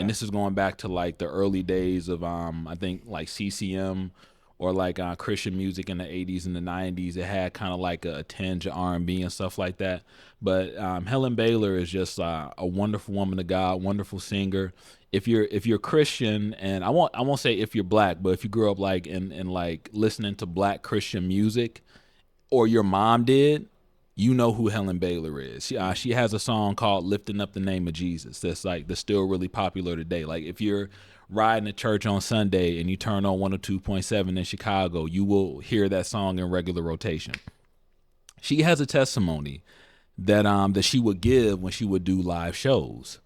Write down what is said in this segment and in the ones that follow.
And this is going back to like the early days of I think like CCM or like Christian music in the 80s and the 90s. It had kind of like a tinge of R&B and stuff like that. But Helen Baylor is just a wonderful woman of God, wonderful singer. If you're Christian, and I won't say if you're black, but if you grew up like in like listening to black Christian music, or your mom did, you know who Helen Baylor is. She has a song called "Lifting Up the Name of Jesus." That's still really popular today. Like if you're riding to church on Sunday and you turn on 102.7 in Chicago, you will hear that song in regular rotation. She has a testimony that she would give when she would do live shows,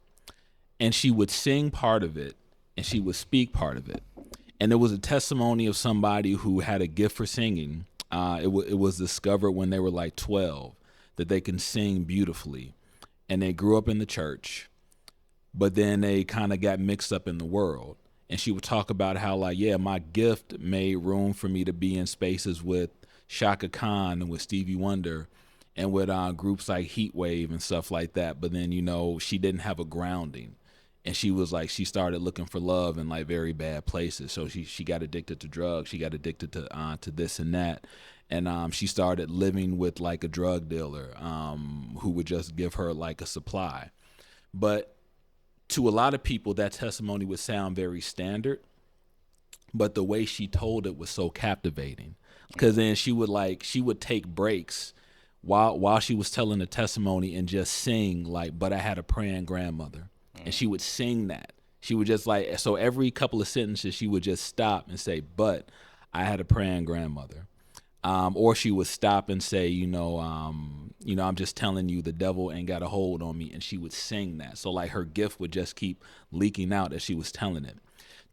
and she would sing part of it and she would speak part of it. And it was a testimony of somebody who had a gift for singing. It was discovered when they were like 12 that they can sing beautifully, and they grew up in the church, but then they kind of got mixed up in the world. And she would talk about how, like, yeah, my gift made room for me to be in spaces with Shaka Khan and with Stevie Wonder and with groups like Heat Wave and stuff like that. But then, she didn't have a grounding. And she was like, she started looking for love in like very bad places. So she got addicted to drugs. She got addicted to this and that. And she started living with like a drug dealer who would just give her like a supply. But to a lot of people, that testimony would sound very standard, but the way she told it was so captivating. Because then she would take breaks while she was telling the testimony and just sing like, "But I had a praying grandmother," and she would sing that. She would just like, so every couple of sentences she would just stop and say, "But I had a praying grandmother." Or she would stop and say, I'm just telling you, the devil ain't got a hold on me. And she would sing that. So like her gift would just keep leaking out as she was telling it.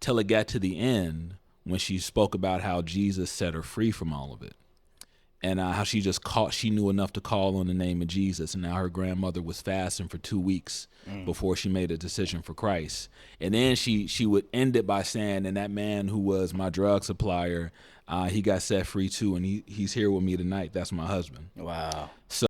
Till it got to the end when she spoke about how Jesus set her free from all of it. And how she knew enough to call on the name of Jesus. And now her grandmother was fasting for 2 weeks before she made a decision for Christ. And then she would end it by saying, and that man who was my drug supplier, he got set free too. And he's here with me tonight. That's my husband. Wow. So